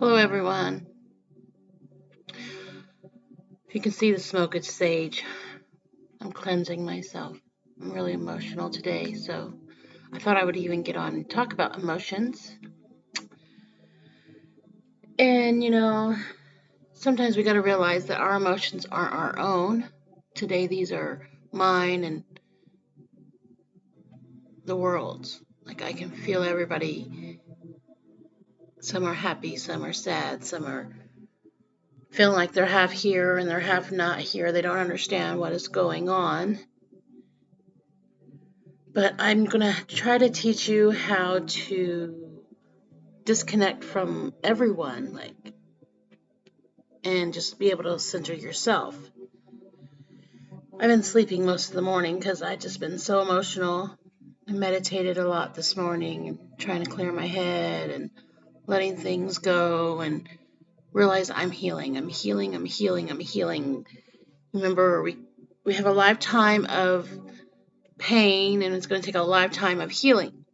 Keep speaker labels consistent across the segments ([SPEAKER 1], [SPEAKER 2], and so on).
[SPEAKER 1] Hello everyone. If you can see the smoke, it's sage. I'm cleansing myself. I'm really emotional today, so I thought I would even get on and talk about emotions. And sometimes we got to realize that our emotions aren't our own. Today these are mine and the world's. Like I can feel everybody. Some are happy, some are sad, some are feeling like they're half here and they're half not here. They don't understand what is going on. But I'm going to try to teach you how to disconnect from everyone, and just be able to center yourself. I've been sleeping most of the morning because I've just been so emotional. I meditated a lot this morning and trying to clear my head and letting things go and realize I'm healing. I'm healing. I'm healing. I'm healing. Remember, we have a lifetime of pain and it's going to take a lifetime of healing.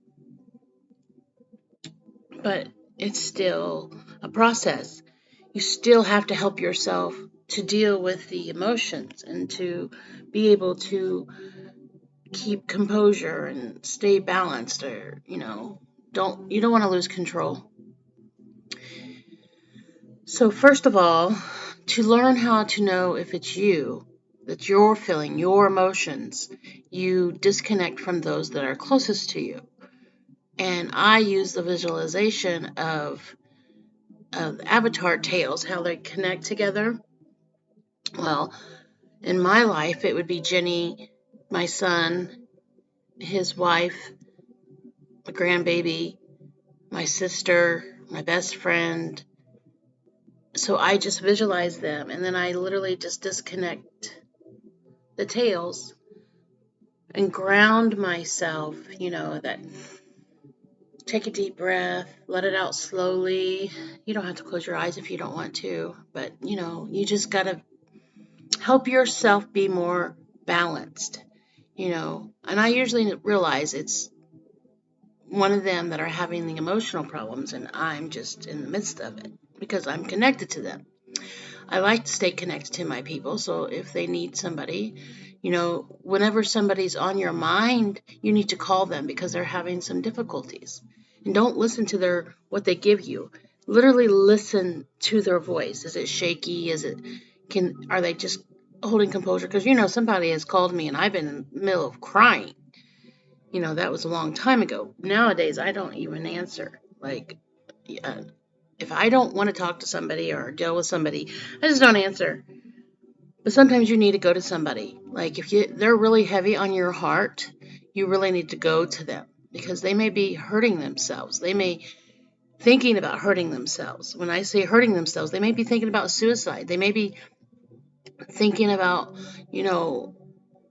[SPEAKER 1] But it's still a process. You still have to help yourself to deal with the emotions and to be able to keep composure and stay balanced, or you don't want to lose control. So first of all, to learn how to know if it's you that you're feeling your emotions, you disconnect from those that are closest to you. And I use the visualization of avatar tails, how they connect together. Well, in my life, it would be Jenny, my son, his wife, my grandbaby, my sister, my best friend. So I just visualize them, and then I literally just disconnect the tails and ground myself, that take a deep breath, let it out slowly. You don't have to close your eyes if you don't want to, but you just got to help yourself be more balanced, and I usually realize it's one of them that are having the emotional problems, and I'm just in the midst of it because I'm connected to them. I like to stay connected to my people, so if they need somebody, whenever somebody's on your mind, you need to call them because they're having some difficulties. And don't listen to what they give you. Literally listen to their voice. Is it shaky? Are they just holding composure? Because somebody has called me and I've been in the middle of crying. That was a long time ago. Nowadays, I don't even answer. If I don't want to talk to somebody or deal with somebody, I just don't answer. But sometimes you need to go to somebody. Like if they're really heavy on your heart, you really need to go to them because they may be hurting themselves. They may thinking about hurting themselves. When I say hurting themselves, they may be thinking about suicide. They may be thinking about,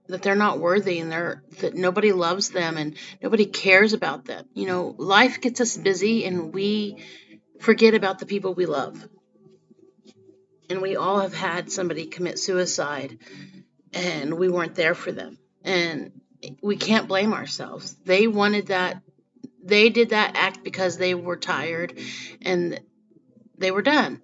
[SPEAKER 1] that they're not worthy and that nobody loves them and nobody cares about them. Life gets us busy and we forget about the people we love. And we all have had somebody commit suicide and we weren't there for them. And we can't blame ourselves. They wanted that. They did that act because they were tired and they were done.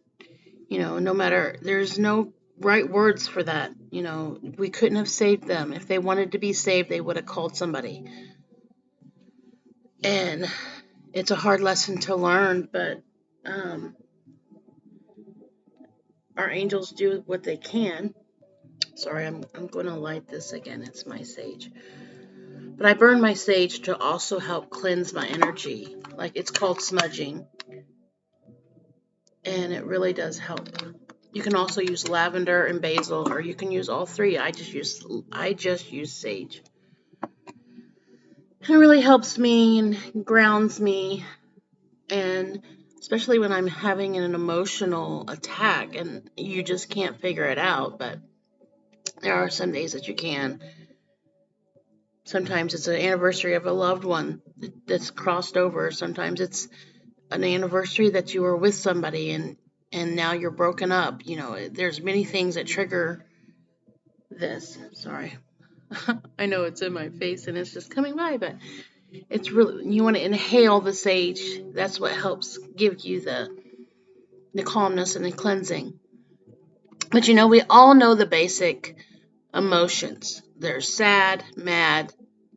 [SPEAKER 1] No matter, there's no right words for that. We couldn't have saved them. If they wanted to be saved, they would have called somebody. And it's a hard lesson to learn, but our angels do what they can. Sorry, I'm going to light this again. It's my sage. But I burn my sage to also help cleanse my energy. Like it's called smudging. And it really does help. You can also use lavender and basil, or you can use all three. I just use sage. It really helps me and grounds me, and especially when I'm having an emotional attack and you just can't figure it out, but there are some days that you can. Sometimes it's an anniversary of a loved one that's crossed over. Sometimes it's an anniversary that you were with somebody and now you're broken up. There's many things that trigger this. Sorry. I know it's in my face and it's just coming by, but it's really, you want to inhale the sage. That's what helps give you the calmness and the cleansing. But we all know the basic emotions. There's sad, mad,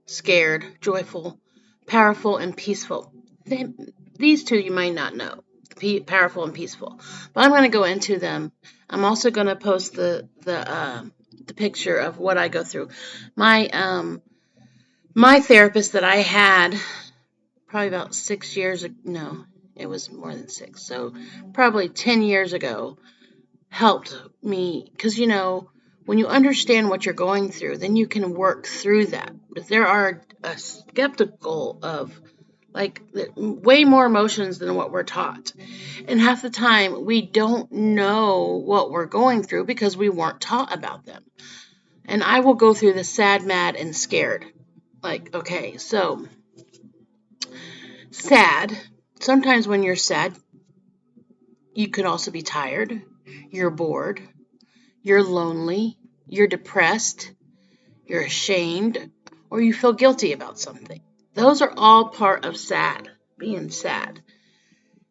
[SPEAKER 1] scared, joyful, powerful, and peaceful. These two you might not know, powerful and peaceful. But I'm going to go into them. I'm also going to post the picture of what I go through. My therapist that I had probably about 6 years ago. No, it was more than 6. So probably 10 years ago helped me because when you understand what you're going through, then you can work through that. But there are a skeptical of like way more emotions than what we're taught, and half the time we don't know what we're going through because we weren't taught about them. And I will go through the sad, mad, and scared. Like, okay, so sad. Sometimes when you're sad, you could also be tired, you're bored, you're lonely, you're depressed, you're ashamed, or you feel guilty about something. Those are all part of sad, being sad.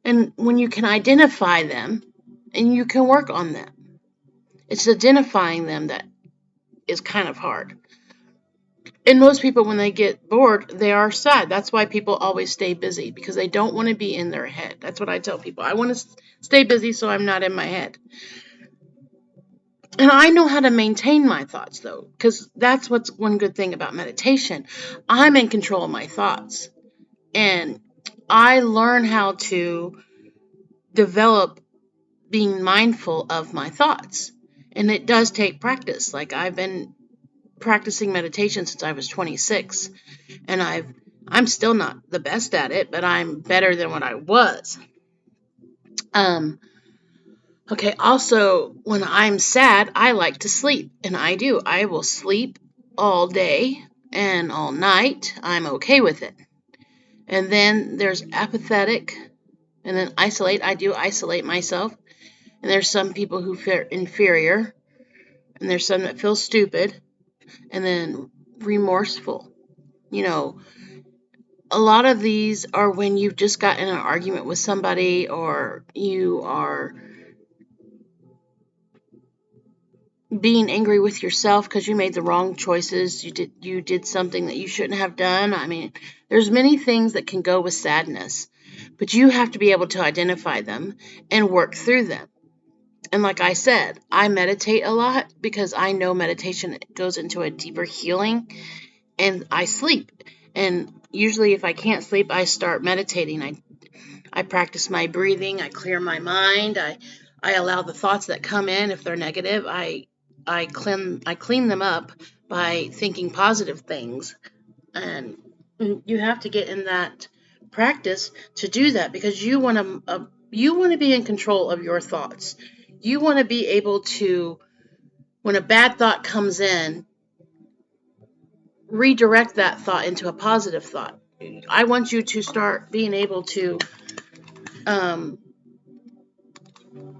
[SPEAKER 1] And when you can identify them and you can work on them, it's identifying them that is kind of hard. And most people, when they get bored, they are sad. That's why people always stay busy, because they don't want to be in their head. That's what I tell people. I want to stay busy so I'm not in my head. And I know how to maintain my thoughts, though, because that's what's one good thing about meditation. I'm in control of my thoughts. And I learn how to develop being mindful of my thoughts. And it does take practice. Like, I've been practicing meditation since I was 26. And I'm still not the best at it, but I'm better than what I was. Okay, also, when I'm sad, I like to sleep, and I do. I will sleep all day and all night. I'm okay with it. And then there's apathetic, and then isolate. I do isolate myself. And there's some people who feel inferior, and there's some that feel stupid, and then remorseful. A lot of these are when you've just gotten in an argument with somebody, or you are being angry with yourself because you made the wrong choices. You did something that you shouldn't have done. I mean, there's many things that can go with sadness, but you have to be able to identify them and work through them. And like I said, I meditate a lot because I know meditation goes into a deeper healing, and I sleep. And usually if I can't sleep, I start meditating. I practice my breathing. I clear my mind. I allow the thoughts that come in, if they're negative, I clean them up by thinking positive things. And you have to get in that practice to do that, because you want to be in control of your thoughts. You want to be able to, when a bad thought comes in, redirect that thought into a positive thought. I want you to start being able to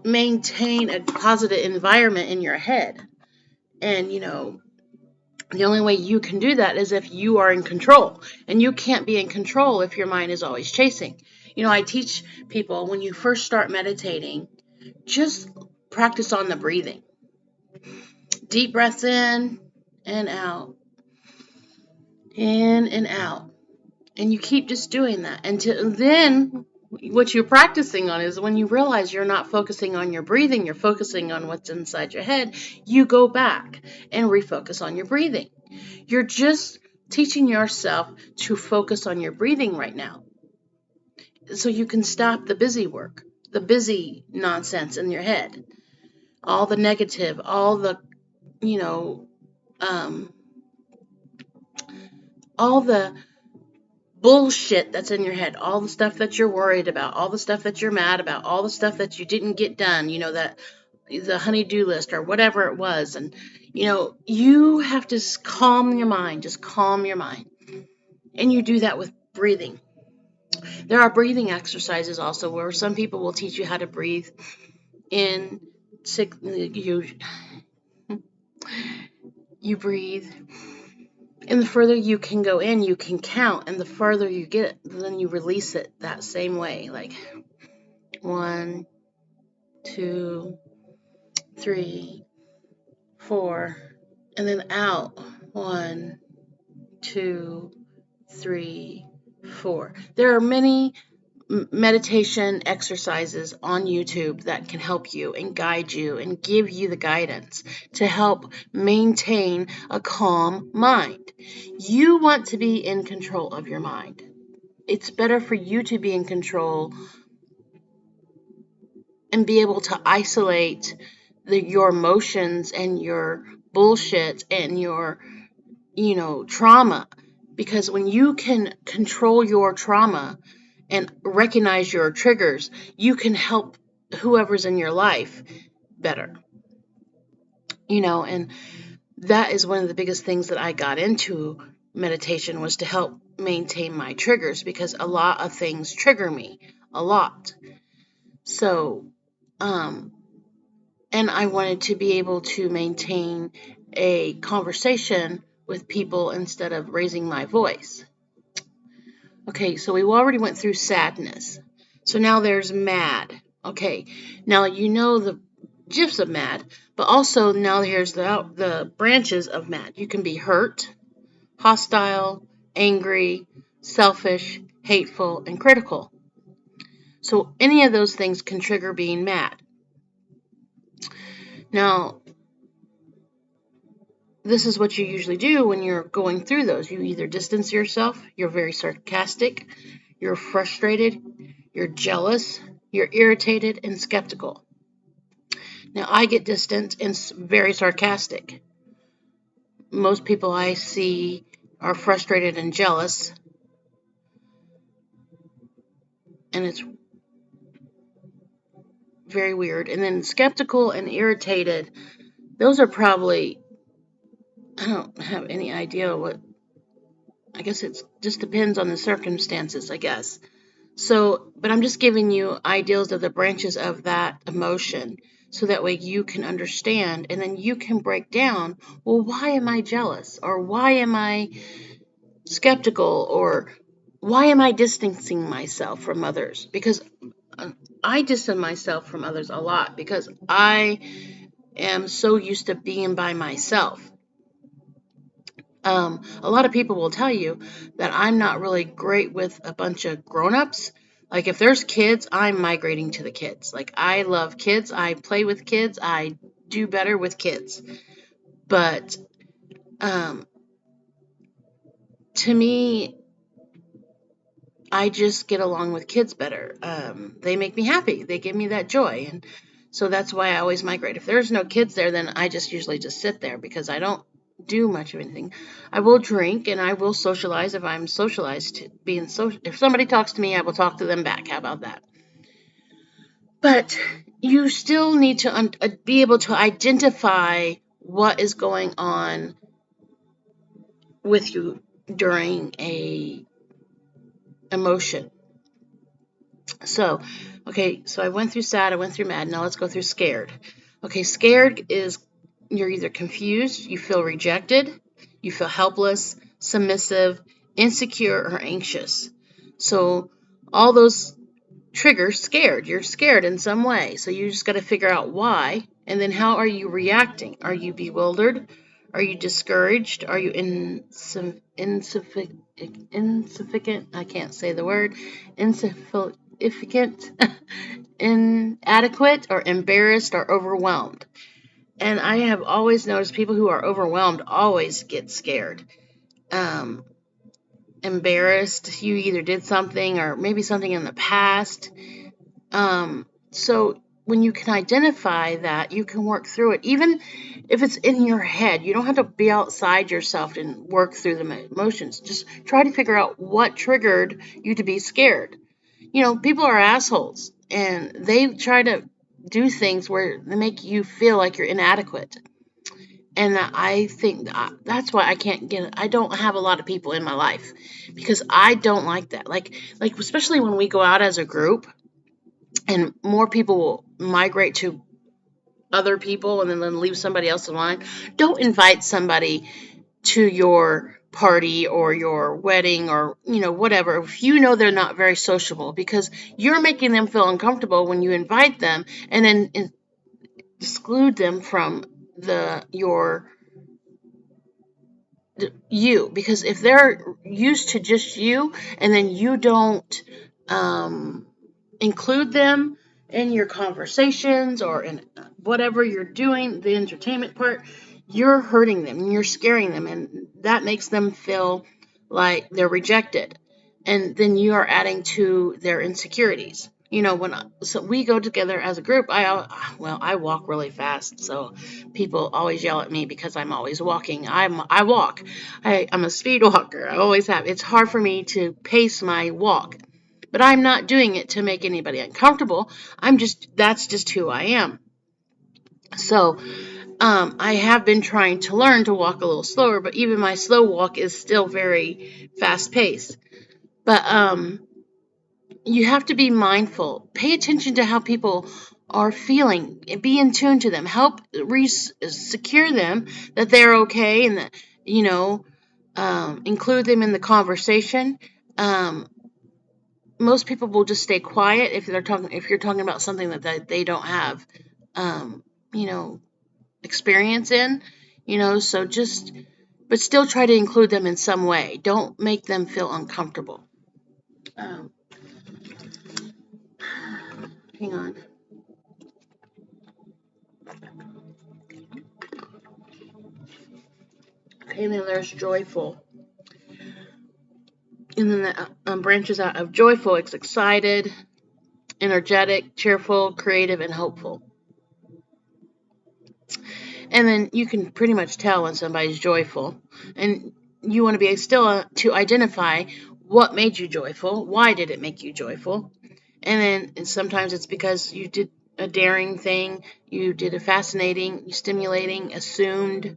[SPEAKER 1] maintain a positive environment in your head. And, the only way you can do that is if you are in control. And you can't be in control if your mind is always chasing. I teach people, when you first start meditating, just practice on the breathing. Deep breaths in and out. In and out. And you keep just doing that until then. What you're practicing on is when you realize you're not focusing on your breathing, you're focusing on what's inside your head, you go back and refocus on your breathing. You're just teaching yourself to focus on your breathing right now, so you can stop the busy work, the busy nonsense in your head, all the negative, all the, all the bullshit that's in your head, all the stuff that you're worried about, all the stuff that you're mad about, all the stuff that you didn't get done, that the honey-do list or whatever it was. And, you have to calm your mind, just calm your mind. And you do that with breathing. There are breathing exercises also where some people will teach you how to breathe in. You breathe, and the further you can go in, you can count, and the further you get, then you release it that same way, like 1, 2, 3, 4, and then out. 1, 2, 3, 4. There are many meditation exercises on YouTube that can help you and guide you and give you the guidance to help maintain a calm mind. You want to be in control of your mind. It's better for you to be in control and be able to isolate your emotions and your bullshit and your, trauma. Because when you can control your trauma and recognize your triggers, you can help whoever's in your life better. And that is one of the biggest things that I got into meditation, was to help maintain my triggers, because a lot of things trigger me a lot. So, and I wanted to be able to maintain a conversation with people instead of raising my voice. Okay, so we already went through sadness. So now there's mad. Okay, now you know the gifs of mad, but also now here's the branches of mad. You can be hurt, hostile, angry, selfish, hateful, and critical. So any of those things can trigger being mad. Now, this is what you usually do when you're going through those. You either distance yourself, you're very sarcastic, you're frustrated, you're jealous, you're irritated, and skeptical. Now, I get distant and very sarcastic. Most people I see are frustrated and jealous, and it's very weird. And then skeptical and irritated, those are probably, I don't have any idea what, I guess it just depends on the circumstances, I guess. So, but I'm just giving you ideas of the branches of that emotion, so that way you can understand, and then you can break down, well, why am I jealous? Or why am I skeptical? Or why am I distancing myself from others? Because I distance myself from others a lot because I am so used to being by myself. A lot of people will tell you that I'm not really great with a bunch of grown-ups. Like if there's kids, I'm migrating to the kids. Like I love kids. I play with kids. I do better with kids. But to me, I just get along with kids better. They make me happy. They give me that joy. And so that's why I always migrate. If there's no kids there, then I just usually just sit there because I don't do much of anything. I will drink and I will socialize if I'm socialized to being social. If somebody talks to me, I will talk to them back. How about that? But you still need to be able to identify what is going on with you during a emotion. So, okay, so I went through sad, I went through mad. Now let's go through scared. Okay, scared is you're either confused, you feel rejected, you feel helpless, submissive, insecure, or anxious. So all those triggers scared. You're scared in some way. So you just got to figure out why, and then how are you reacting? Are you bewildered? Are you discouraged? Are you insufficient? I can't say the word. Insufficient, inadequate, or embarrassed, or overwhelmed. And I have always noticed people who are overwhelmed always get scared. Embarrassed, you either did something or maybe something in the past. So when you can identify that, you can work through it. Even if it's in your head, you don't have to be outside yourself and work through the emotions. Just try to figure out what triggered you to be scared. People are assholes and they try to do things where they make you feel like you're inadequate. And I think that's why I don't have a lot of people in my life, because I don't like that. Like especially when we go out as a group and more people will migrate to other people and then leave somebody else in line. Don't invite somebody to your party or your wedding or whatever, if you know they're not very sociable, because you're making them feel uncomfortable when you invite them and then exclude them from your you, because if they're used to just you and then you don't include them in your conversations or in whatever you're doing, the entertainment part, you're hurting them and you're scaring them, and that makes them feel like they're rejected. And then you are adding to their insecurities. So we go together as a group, I walk really fast, so people always yell at me because I'm always walking. I walk. I'm a speed walker. I always have. It's hard for me to pace my walk, but I'm not doing it to make anybody uncomfortable. That's just who I am. So, I have been trying to learn to walk a little slower, but even my slow walk is still very fast paced. But, you have to be mindful. Pay attention to how people are feeling. Be in tune to them. Help secure them that they're okay, and that, include them in the conversation. Um, Most people will just stay quiet if you're talking about something that they don't have, um, you know, experience in, so but still try to include them in some way. Don't make them feel uncomfortable. Um, Hang on. Okay, and then there's joyful. And then that branches out of joyful. It's excited, energetic, cheerful, creative, and hopeful. And then you can pretty much tell when somebody's joyful. And you want to be still to identify what made you joyful. Why did it make you joyful? And sometimes it's because you did a daring thing, you did a fascinating, stimulating, assumed,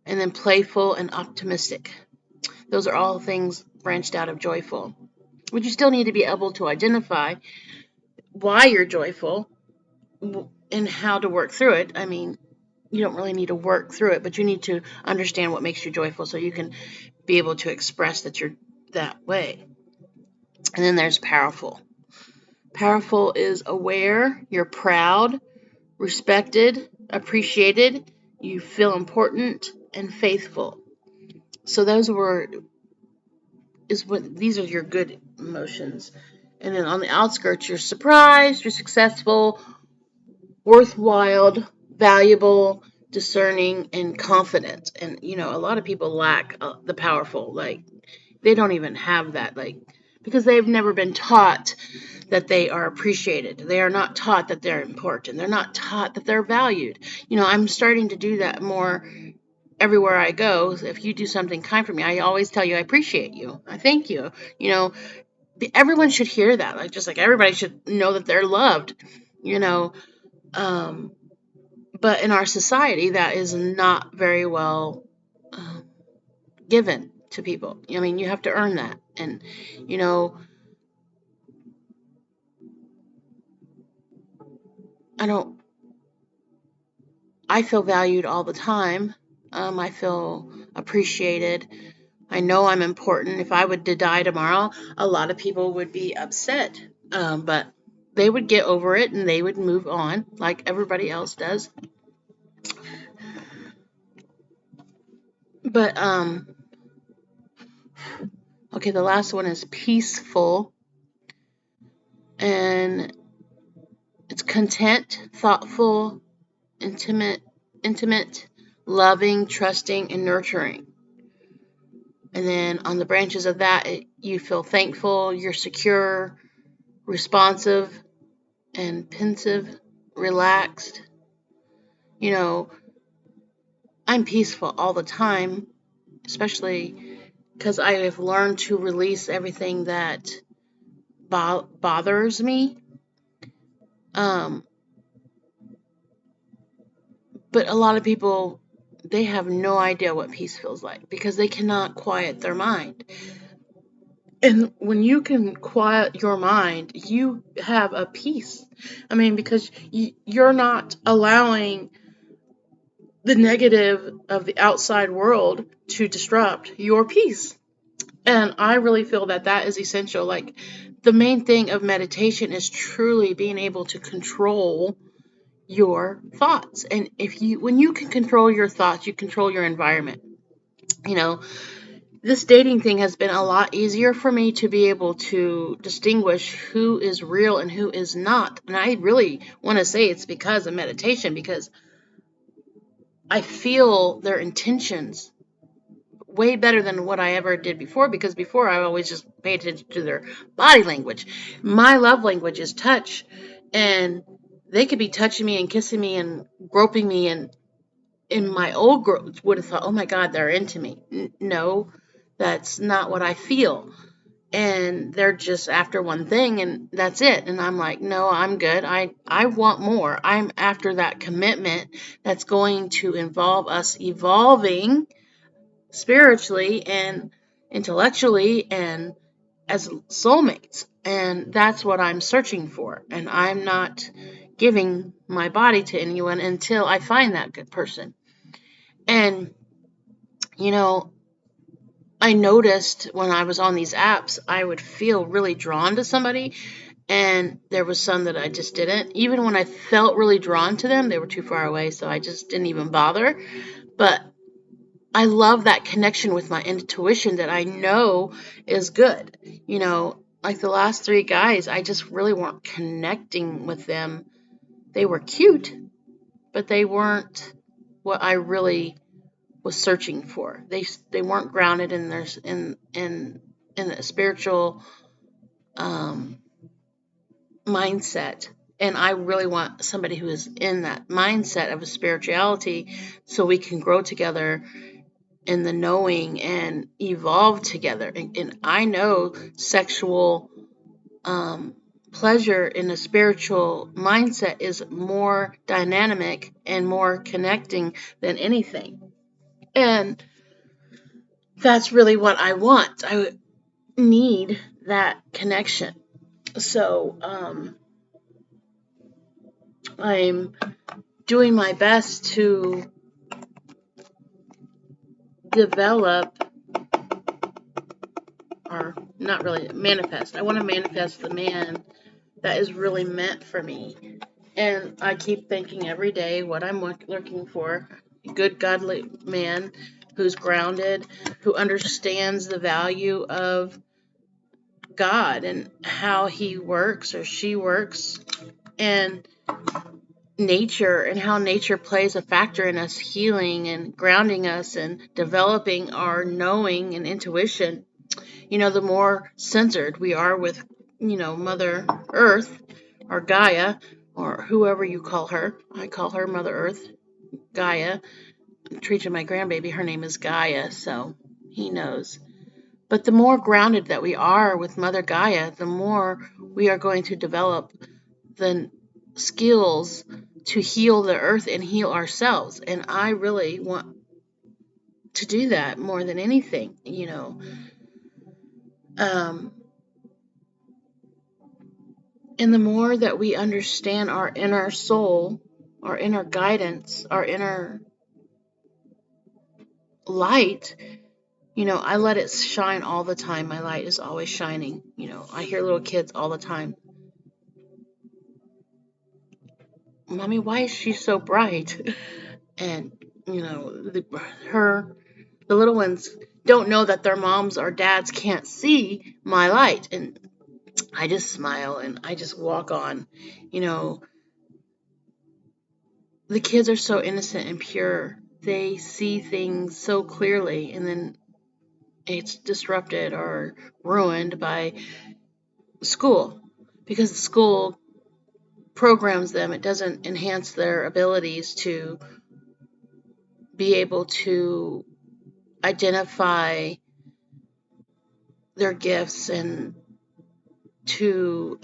[SPEAKER 1] and then playful and optimistic. Those are all things branched out of joyful. But you still need to be able to identify why you're joyful and how to work through it. I mean, you don't really need to work through it, but you need to understand what makes you joyful so you can be able to express that you're that way. And then there's powerful. Powerful is aware, you're proud, respected, appreciated, you feel important, and faithful. So these are your good emotions. And then on the outskirts, you're surprised, you're successful, worthwhile, valuable, discerning, and confident. And a lot of people lack the powerful. Like, they don't even have that, because they've never been taught that they are appreciated. They are not taught that they're important. They're not taught that they're valued. I'm starting to do that more everywhere I go. If you do something kind for me, I always tell you I appreciate you. I thank you. Everyone should hear that. Just like everybody should know that they're loved. You know, um, but in our society, that is not very well um, given to people. I mean, you have to earn that, and you know, I don't. I feel valued all the time. I feel appreciated. I know I'm important. If I were to die tomorrow, a lot of people would be upset. But they would get over it and they would move on like everybody else does. But okay, the last one is peaceful, and it's content, thoughtful, intimate, loving, trusting, and nurturing. And then on the branches of that, you feel thankful, you're secure, responsive, and pensive, relaxed. You know, I'm peaceful all the time, especially because I have learned to release everything that bothers me. Um, but a lot of people, they have no idea what peace feels like because they cannot quiet their mind. And when you can quiet your mind, you have a peace. I mean, because you're not allowing the negative of the outside world to disrupt your peace. And I really feel that that is essential. Like, the main thing of meditation is truly being able to control your thoughts. And when you can control your thoughts, you control your environment. You know, this dating thing has been a lot easier for me to be able to distinguish who is real and who is not. And I really want to say it's because of meditation, because I feel their intentions way better than what I ever did before, because before I always just paid attention to their body language. My love language is touch, and they could be touching me and kissing me and groping me, and in my old growth would have thought, oh my God, they're into me. No, that's not what I feel. And they're just after one thing and that's it. And I'm like, no, I'm good. I want more. I'm after that commitment that's going to involve us evolving spiritually and intellectually and as soulmates. And that's what I'm searching for. And I'm not giving my body to anyone until I find that good person. And, you know, I noticed when I was on these apps, I would feel really drawn to somebody, and there was some that I just didn't. Even when I felt really drawn to them, they were too far away, so I just didn't even bother. But I love that connection with my intuition that I know is good. Like the last three guys, I just really weren't connecting with them. They were cute, but they weren't what I really was searching for. They weren't grounded in their in the spiritual mindset. And I really want somebody who is in that mindset of a spirituality, so we can grow together in the knowing and evolve together. And I know sexual pleasure in a spiritual mindset is more dynamic and more connecting than anything. And that's really what I want. I need that connection. So I'm doing my best to develop, or not really manifest. I want to manifest the man that is really meant for me. And I keep thinking every day what I'm looking for: a good, godly man who's grounded, who understands the value of God and how he works or she works, and nature, and how nature plays a factor in us healing and grounding us and developing our knowing and intuition. The more centered we are with, Mother Earth or Gaia or whoever you call her. I call her Mother Earth, Gaia. I'm treating my grandbaby, her name is Gaia, so he knows. But the more grounded that we are with Mother Gaia, the more we are going to develop the skills to heal the earth and heal ourselves. And I really want to do that more than anything. And the more that we understand our inner soul, our inner guidance, our inner light, I let it shine all the time. My light is always shining. I hear little kids all the time, Mommy, why is she so bright? And, the little ones don't know that their moms or dads can't see my light. And I just smile and I just walk on. The kids are so innocent and pure. They see things so clearly, and then it's disrupted or ruined by school, because the school programs them. It doesn't enhance their abilities to be able to identify their gifts and to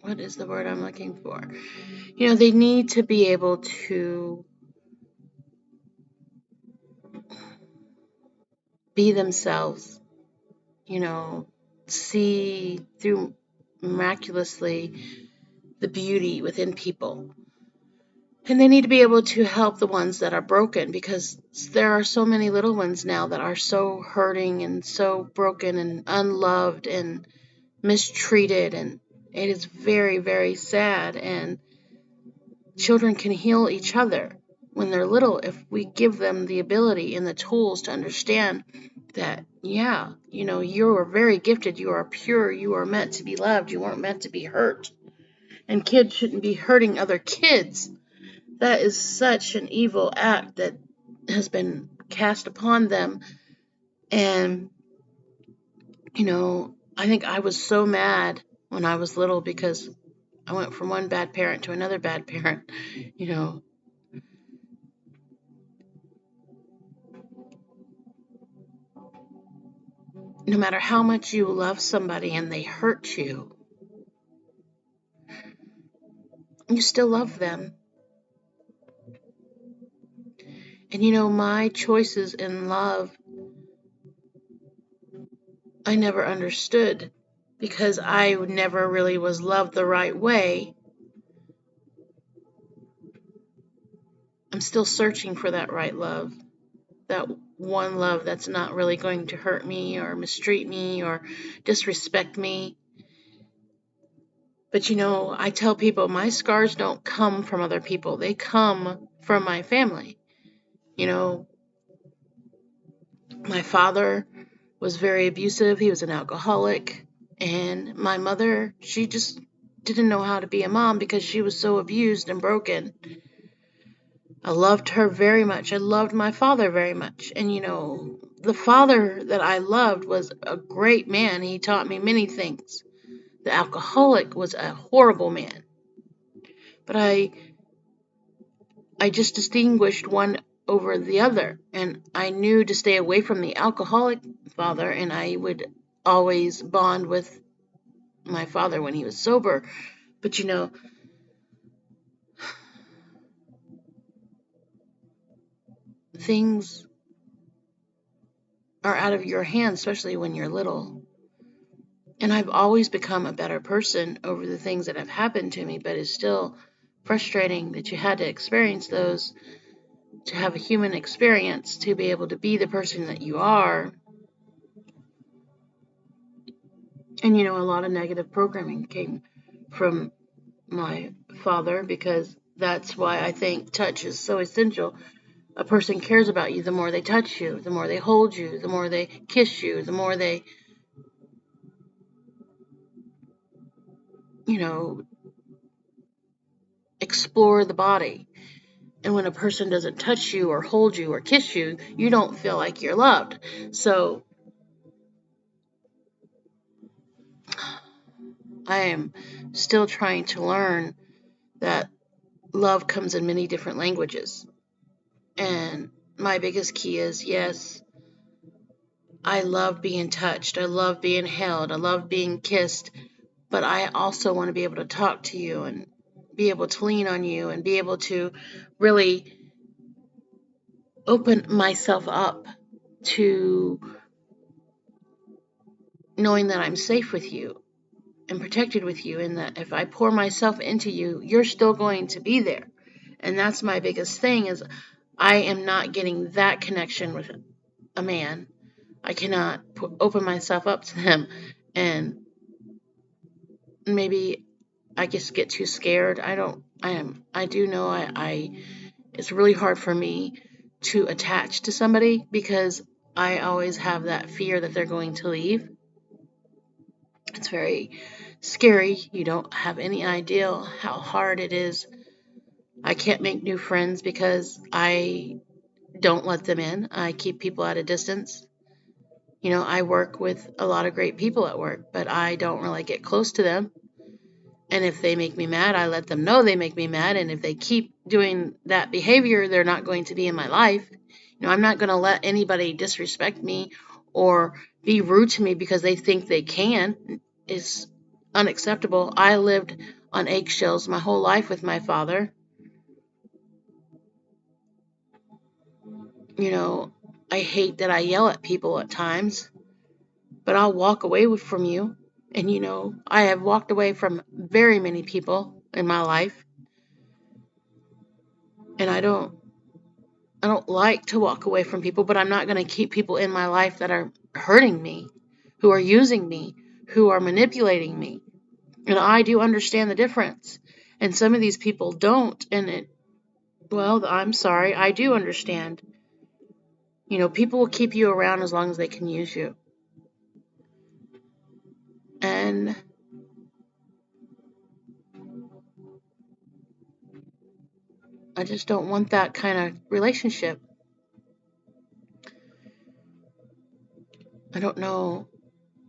[SPEAKER 1] what is the word I'm looking for? They need to be able to be themselves, see through miraculously the beauty within people. And they need to be able to help the ones that are broken, because there are so many little ones now that are so hurting and so broken and unloved and mistreated. And it is very, very sad. And children can heal each other when they're little if we give them the ability and the tools to understand that, yeah, you are very gifted, you are pure, you are meant to be loved, you weren't meant to be hurt. And kids shouldn't be hurting other kids. That is such an evil act that has been cast upon them. And, I think I was so mad when I was little because I went from one bad parent to another bad parent. No matter how much you love somebody and they hurt you, you still love them. And my choices in love, I never understood because I never really was loved the right way. I'm still searching for that right love, that one love that's not really going to hurt me or mistreat me or disrespect me. But I tell people my scars don't come from other people, they come from my family. My father was very abusive. He was an alcoholic. And my mother, she just didn't know how to be a mom because she was so abused and broken. I loved her very much. I loved my father very much. And the father that I loved was a great man. He taught me many things. The alcoholic was a horrible man. But I just distinguished one over the other. And I knew to stay away from the alcoholic father, and I would always bond with my father when he was sober. But things are out of your hands, especially when you're little. And I've always become a better person over the things that have happened to me, but it's still frustrating that you had to experience those, to have a human experience, to be able to be the person that you are. And a lot of negative programming came from my father, because that's why I think touch is so essential. A person cares about you the more they touch you, the more they hold you, the more they kiss you, the more they, explore the body. And when a person doesn't touch you or hold you or kiss you, you don't feel like you're loved. So I am still trying to learn that love comes in many different languages. And my biggest key is, yes, I love being touched. I love being held. I love being kissed. But I also want to be able to talk to you and be able to lean on you and be able to really open myself up to knowing that I'm safe with you and protected with you, and that if I pour myself into you, you're still going to be there. And that's my biggest thing, is I am not getting that connection with a man. I cannot open myself up to him, and maybe I just get too scared. I do know it's really hard for me to attach to somebody because I always have that fear that they're going to leave. It's very scary. You don't have any idea how hard it is. I can't make new friends because I don't let them in. I keep people at a distance. I work with a lot of great people at work, but I don't really get close to them. And if they make me mad, I let them know they make me mad. And if they keep doing that behavior, they're not going to be in my life. I'm not going to let anybody disrespect me or be rude to me because they think they can. It's unacceptable. I lived on eggshells my whole life with my father. I hate that I yell at people at times, but I'll walk away from you. And I have walked away from very many people in my life. And I don't like to walk away from people, but I'm not going to keep people in my life that are hurting me, who are using me, who are manipulating me. And I do understand the difference. And some of these people don't. Well, I'm sorry, I do understand. People will keep you around as long as they can use you. And I just don't want that kind of relationship. I don't know.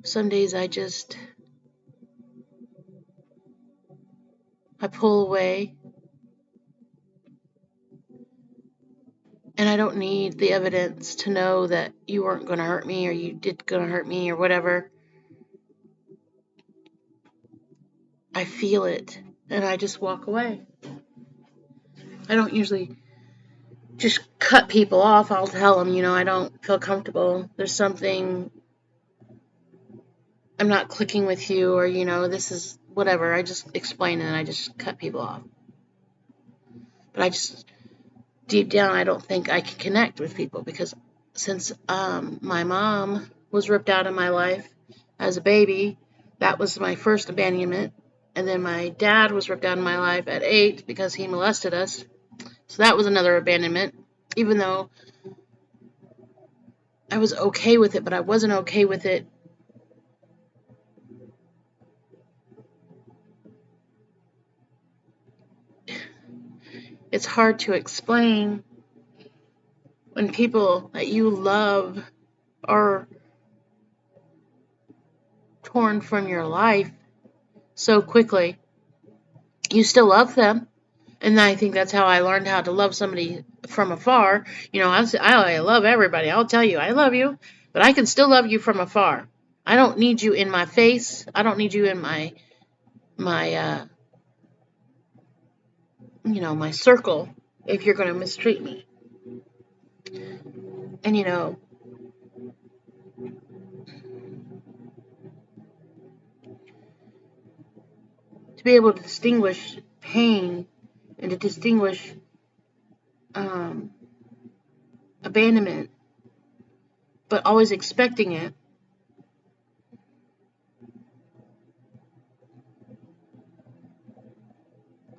[SPEAKER 1] Some days I pull away, and I don't need the evidence to know that you weren't going to hurt me or you did going to hurt me or whatever. I feel it, and I just walk away. I don't usually just cut people off. I'll tell them, I don't feel comfortable. There's something, I'm not clicking with you, or, this is whatever. I just explain it and I just cut people off. But I just, deep down, I don't think I can connect with people because since my mom was ripped out of my life as a baby, that was my first abandonment. And then my dad was ripped out of my life at 8 because he molested us. So that was another abandonment. Even though I was okay with it, but I wasn't okay with it. It's hard to explain when people that you love are torn from your life so quickly. You still love them. And I think that's how I learned how to love somebody from afar. I love everybody. I'll tell you, I love you, but I can still love you from afar. I don't need you in my face. I don't need you in my my circle if you're going to mistreat me. And to be able to distinguish pain and to distinguish abandonment, but always expecting it.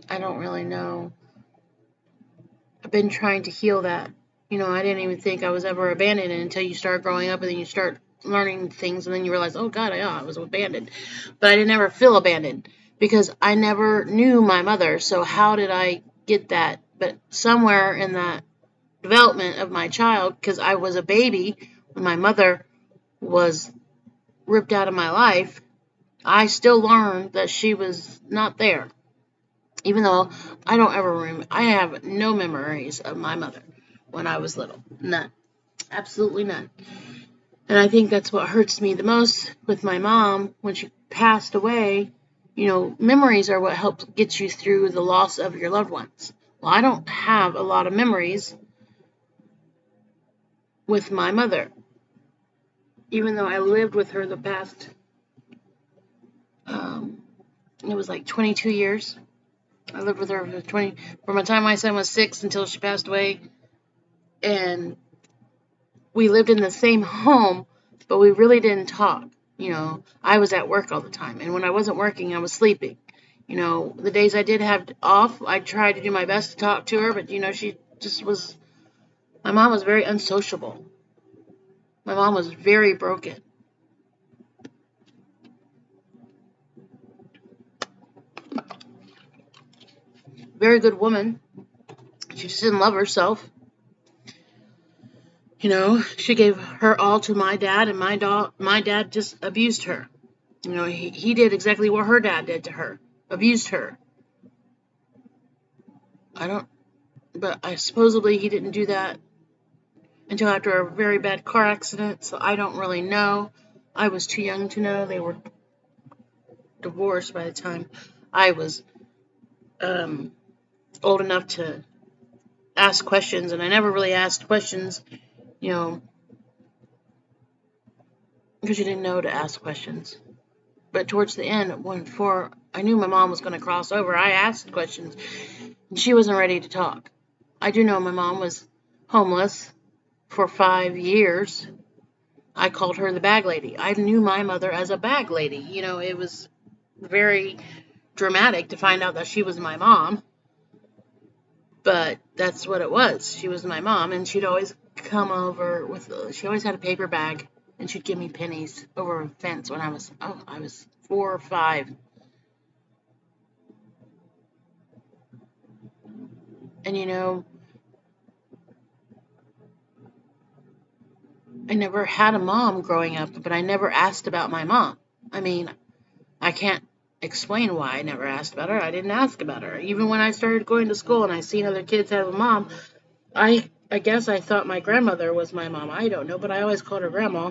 [SPEAKER 1] I don't really know. I've been trying to heal that. I didn't even think I was ever abandoned until you start growing up and then you start learning things and then you realize, oh God, I was abandoned. But I didn't ever feel abandoned because I never knew my mother. So how did I get that? But somewhere in that development of my child, because I was a baby when my mother was ripped out of my life, I still learned that she was not there. Even though I don't ever remember, I have no memories of my mother when I was little. None. Absolutely none. And I think that's what hurts me the most with my mom when she passed away. Memories are what helps get you through the loss of your loved ones. Well, I don't have a lot of memories with my mother, even though I lived with her the past, it was like 22 years. I lived with her from the time my son was 6 until she passed away. And we lived in the same home, but we really didn't talk. I was at work all the time. And when I wasn't working, I was sleeping. The days I did have off, I tried to do my best to talk to her, but, she just was, my mom was very unsociable. My mom was very broken. Very good woman. She just didn't love herself. She gave her all to my dad, and my dad just abused her. He did exactly what her dad did to her, abused her. But I supposedly he didn't do that until after a very bad car accident, so I don't really know. I was too young to know. They were divorced by the time I was old enough to ask questions, and I never really asked questions, because you didn't know to ask questions. But towards the end, I knew my mom was going to cross over. I asked questions, and she wasn't ready to talk. I do know my mom was homeless for 5 years. I called her the bag lady. I knew my mother as a bag lady. It was very dramatic to find out that she was my mom. But that's what it was. She was my mom, and she'd always come over she always had a paper bag, and she'd give me pennies over a fence when I was 4 or 5. And I never had a mom growing up, but I never asked about my mom. I mean, I can't explain why I never asked about her. I didn't ask about her. Even when I started going to school and I seen other kids have a mom, I guess I thought my grandmother was my mom. I don't know, but I always called her grandma.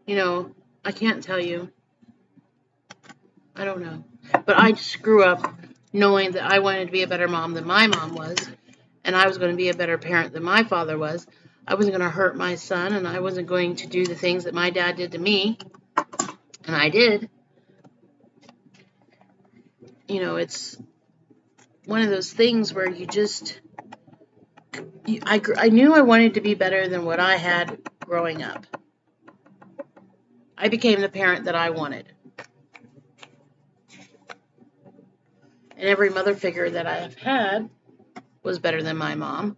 [SPEAKER 1] I can't tell you. I don't know. But I just grew up knowing that I wanted to be a better mom than my mom was, and I was going to be a better parent than my father was. I wasn't going to hurt my son, and I wasn't going to do the things that my dad did to me, and I did. It's one of those things where I knew I wanted to be better than what I had growing up. I became the parent that I wanted. And every mother figure that I have had was better than my mom.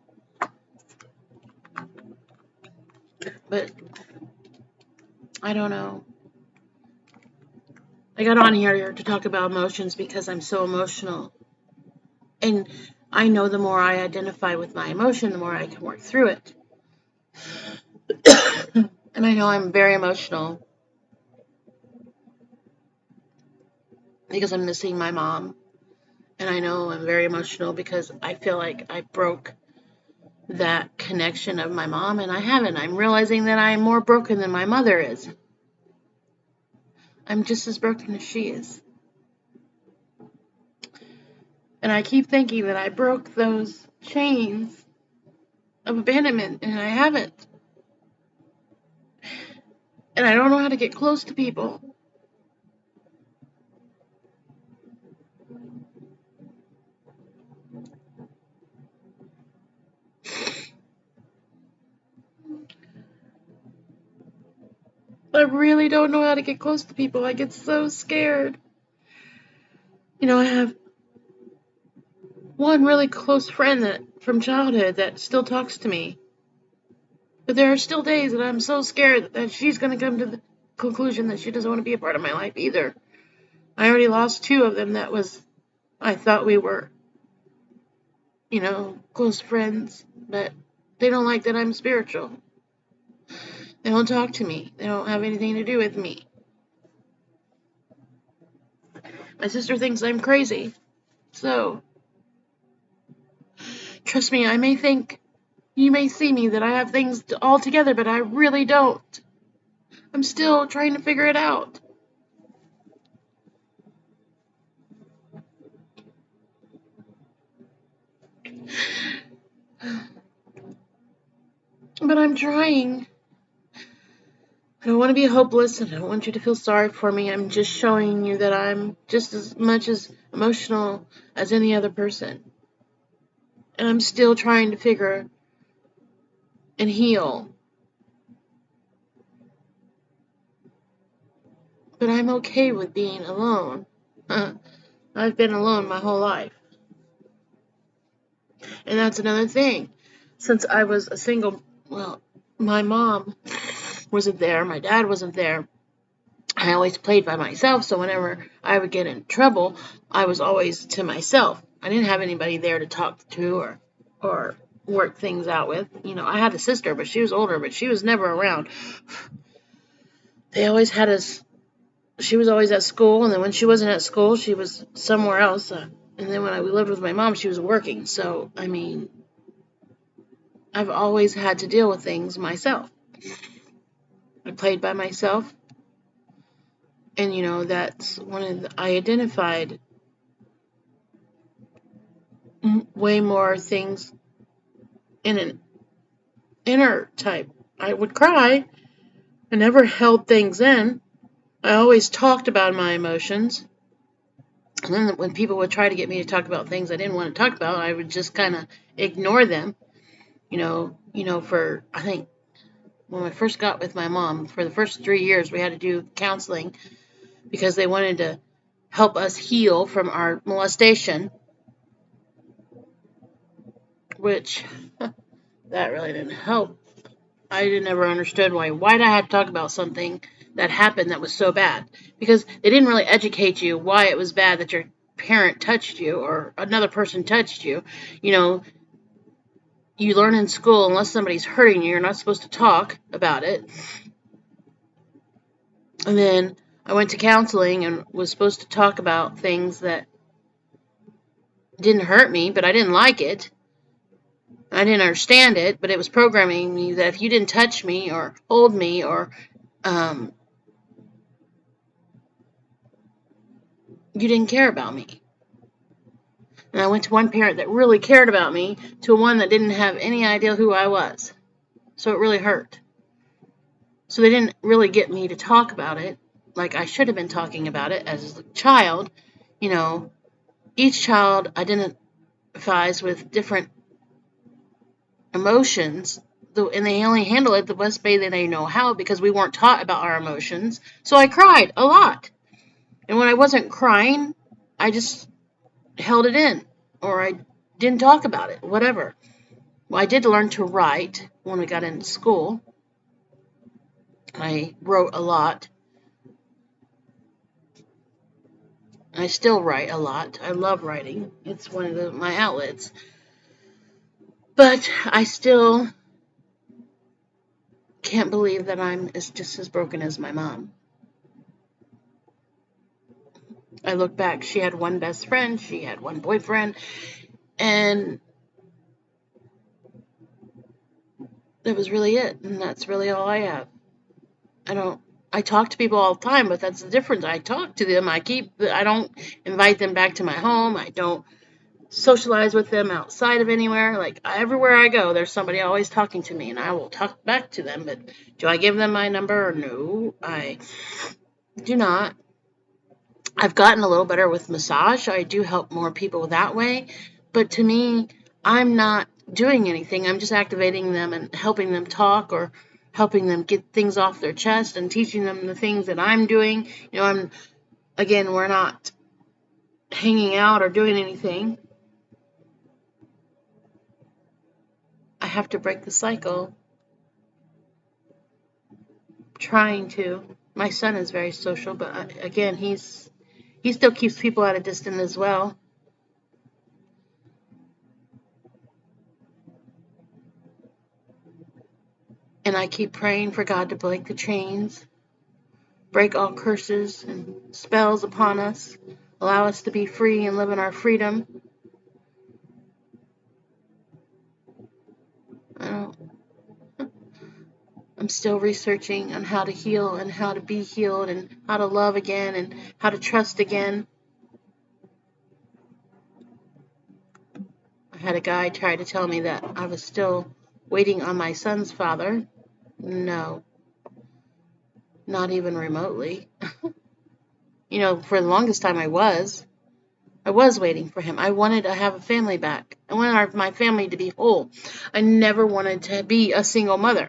[SPEAKER 1] But I don't know. I got on here to talk about emotions because I'm so emotional. And I know the more I identify with my emotion, the more I can work through it. And I know I'm very emotional because I'm missing my mom. And I know I'm very emotional because I feel like I broke that connection of my mom, and I haven't. I'm realizing that I'm more broken than my mother is. I'm just as broken as she is. And I keep thinking that I broke those chains of abandonment, and I haven't. And I don't know how to get close to people. I really don't know how to get close to people. I get so scared. I have one really close friend from childhood that still talks to me. But there are still days that I'm so scared that she's going to come to the conclusion that she doesn't want to be a part of my life either. I already lost 2 of them I thought we were, close friends, but they don't like that I'm spiritual. They don't talk to me. They don't have anything to do with me. My sister thinks I'm crazy. So, trust me, you may see me that I have things all together, but I really don't. I'm still trying to figure it out. But I'm trying. I don't want to be hopeless, and I don't want you to feel sorry for me. I'm just showing you that I'm just as much as emotional as any other person. And I'm still trying to figure and heal. But I'm okay with being alone. I've been alone my whole life. And that's another thing. Since I was a single, my mom wasn't there, my dad wasn't there. I always played by myself, so whenever I would get in trouble, I was always to myself. I didn't have anybody there to talk to or work things out with. I had a sister, but she was older, but she was never around. They always had us. She was always at school, and then when she wasn't at school, she was somewhere else. And then when we lived with my mom, she was working. So, I've always had to deal with things myself. I played by myself. And that's I identified way more things in an inner type. I would cry. I never held things in. I always talked about my emotions. And then when people would try to get me to talk about things I didn't want to talk about, I would just kind of ignore them. For I think when I first got with my mom, for the first 3 years, we had to do counseling because they wanted to help us heal from our molestation, which that really didn't help. I never understood why I had to talk about something that happened that was so bad, because they didn't really educate you why it was bad that your parent touched you or another person touched you. You know, you learn in school, unless somebody's hurting you, you're not supposed to talk about it. And then I went to counseling and was supposed to talk about things that didn't hurt me, but I didn't like it. I didn't understand it, but it was programming me that if you didn't touch me or hold me or you didn't care about me. And I went to one parent that really cared about me to one that didn't have any idea who I was. So it really hurt. So they didn't really get me to talk about it like I should have been talking about it as a child. You know, each child identifies with different emotions, and they only handle it the best way that they know how because we weren't taught about our emotions. So I cried a lot. And when I wasn't crying, I just held it in, or I didn't talk about it, whatever. Well, I did learn to write when we got into school. I wrote a lot. I still write a lot. I love writing. It's one of my outlets. But I still can't believe that I'm just as broken as my mom. I look back, she had one best friend, she had one boyfriend, and that was really it. And that's really all I have. I talk to people all the time, but that's the difference. I talk to them. I don't invite them back to my home. I don't socialize with them outside of anywhere. Like everywhere I go, there's somebody always talking to me, and I will talk back to them. But do I give them my number? No, I do not. I've gotten a little better with massage. I do help more people that way. But to me, I'm not doing anything. I'm just activating them and helping them talk or helping them get things off their chest and teaching them the things that I'm doing. We're not hanging out or doing anything. I have to break the cycle. Trying to. My son is very social, but again, he still keeps people at a distance as well. And I keep praying for God to break the chains, break all curses and spells upon us, allow us to be free and live in our freedom. I'm still researching on how to heal and how to be healed and how to love again and how to trust again. I had a guy try to tell me that I was still waiting on my son's father. No, not even remotely. For the longest time I was waiting for him. I wanted to have a family back. I wanted my family to be whole. I never wanted to be a single mother.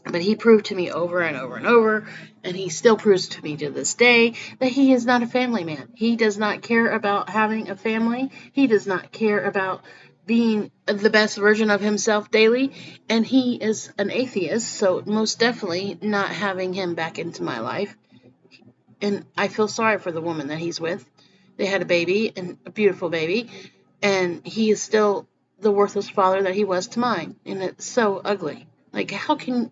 [SPEAKER 1] But he proved to me over and over and over, and he still proves to me to this day, that he is not a family man. He does not care about having a family. He does not care about being the best version of himself daily. And he is an atheist, so most definitely not having him back into my life. And I feel sorry for the woman that he's with. They had a baby, and a beautiful baby, and he is still the worthless father that he was to mine. And it's so ugly. Like, how can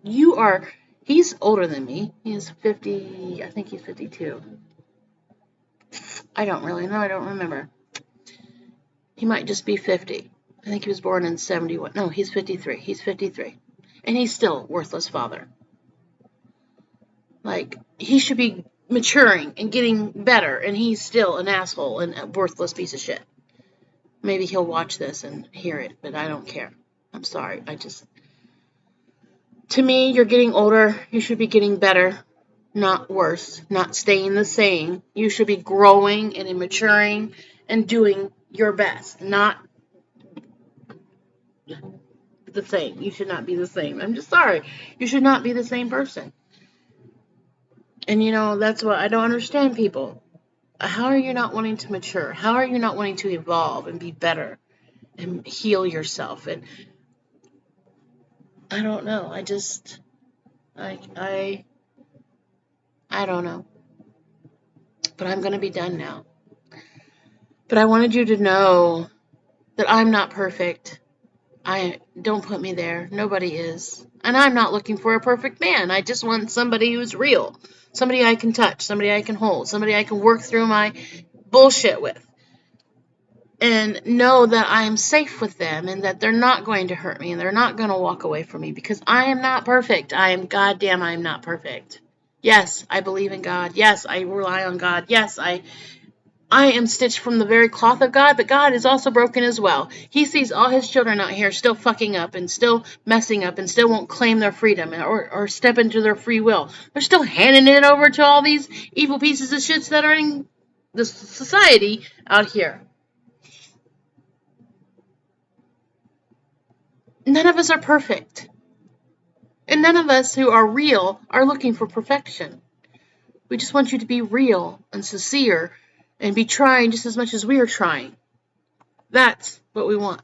[SPEAKER 1] he's older than me. He's 50, I think he's 52. I don't really know. I don't remember. He might just be 50. I think he was born in 71. No, he's 53. He's 53. And he's still a worthless father. Like, he should be maturing and getting better, and he's still an asshole and a worthless piece of shit. Maybe he'll watch this and hear it, but I don't care. I'm sorry. To me, you're getting older. You should be getting better. not worse, not staying the same. You should be growing and maturing and doing your best, not the same. You should not be the same. I'm just sorry. You should not be the same person. And that's what I don't understand people. How are you not wanting to mature? How are you not wanting to evolve and be better and heal yourself? And I don't know. I don't know. But I'm going to be done now. But I wanted you to know that I'm not perfect. I don't put me there. Nobody is. And I'm not looking for a perfect man. I just want somebody who's real. Somebody I can touch, somebody I can hold, somebody I can work through my bullshit with. And know that I'm safe with them and that they're not going to hurt me and they're not going to walk away from me because I am not perfect. I'm not perfect. Yes, I believe in God. Yes, I rely on God. Yes, I am stitched from the very cloth of God, but God is also broken as well. He sees all his children out here still fucking up and still messing up and still won't claim their freedom or step into their free will. They're still handing it over to all these evil pieces of shits that are in the society out here. None of us are perfect. And none of us who are real are looking for perfection. We just want you to be real and sincere and be trying just as much as we are trying. That's what we want.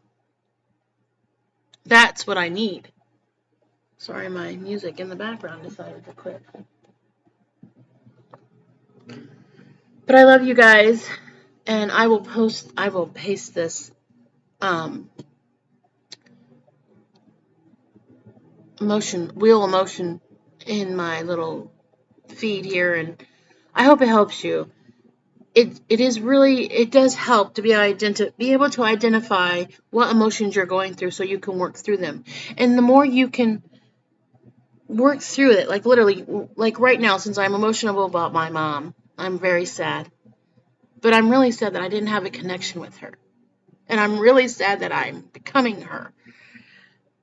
[SPEAKER 1] That's what I need. Sorry, my music in the background decided to quit. But I love you guys, and I will paste this wheel emotion in my little feed here, and I hope it helps you. It does help to be able to identify what emotions you're going through so you can work through them. And the more you can work through it, like literally, like right now, since I'm emotional about my mom, I'm very sad. But I'm really sad that I didn't have a connection with her. And I'm really sad that I'm becoming her.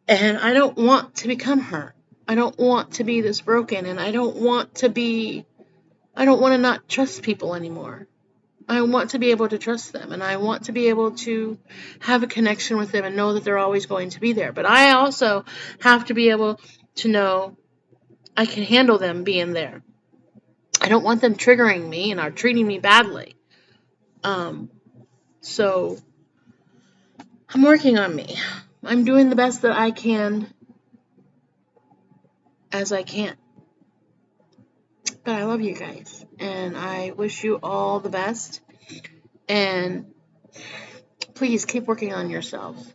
[SPEAKER 1] And I don't want to become her. I don't want to be this broken, and I don't want to not trust people anymore. I want to be able to trust them, and I want to be able to have a connection with them and know that they're always going to be there. But I also have to be able to know I can handle them being there. I don't want them triggering me and are treating me badly. So I'm working on me. I'm doing the best that I can as I can. But I love you guys, and I wish you all the best. And please keep working on yourselves.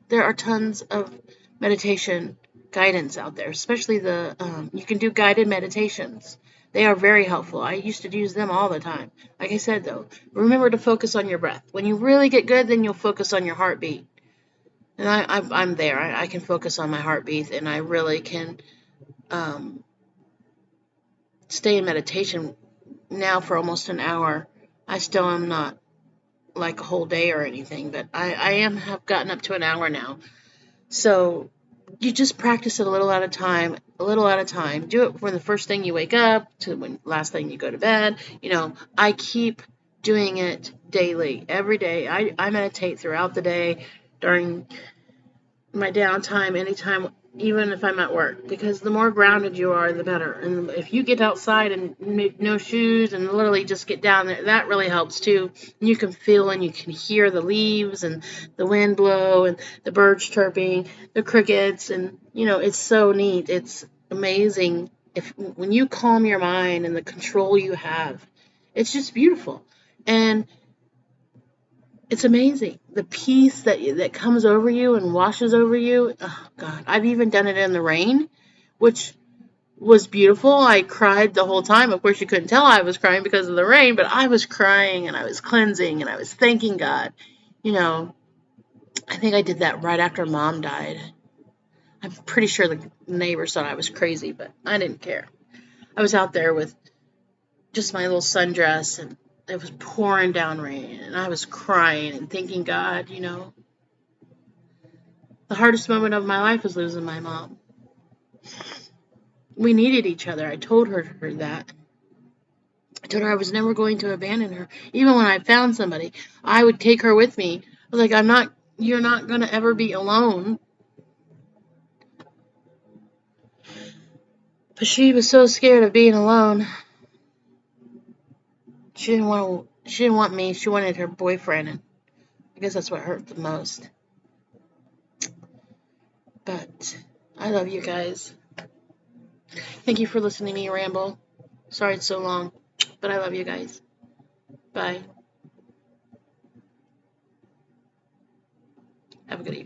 [SPEAKER 1] There are tons of meditation guidance out there, especially you can do guided meditations. They are very helpful. I used to use them all the time. Like I said, though, remember to focus on your breath. When you really get good, then you'll focus on your heartbeat. And I'm there. I can focus on my heartbeat, and I really can stay in meditation now for almost an hour. I still am not like a whole day or anything, but I have gotten up to an hour now. So you just practice it a little at a time, a little at a time. Do it from the first thing you wake up to when last thing you go to bed. I keep doing it daily, every day. I meditate throughout the day, during my downtime, anytime, even if I'm at work, because the more grounded you are, the better. And if you get outside and make no shoes and literally just get down there, that really helps too. And you can feel and you can hear the leaves and the wind blow and the birds chirping, the crickets, and it's so neat. It's amazing when you calm your mind and the control you have. It's just beautiful. And it's amazing. The peace that comes over you and washes over you. Oh, God. I've even done it in the rain, which was beautiful. I cried the whole time. Of course, you couldn't tell I was crying because of the rain, but I was crying and I was cleansing and I was thanking God. I think I did that right after Mom died. I'm pretty sure the neighbors thought I was crazy, but I didn't care. I was out there with just my little sundress, and it was pouring down rain, and I was crying and thanking God. The hardest moment of my life was losing my mom. We needed each other. I told her that. I told her I was never going to abandon her. Even when I found somebody, I would take her with me. I was like, you're not going to ever be alone. But she was so scared of being alone. She didn't want me. She wanted her boyfriend, and I guess that's what hurt the most. But I love you guys. Thank you for listening to me ramble. Sorry it's so long, but I love you guys. Bye. Have a good evening.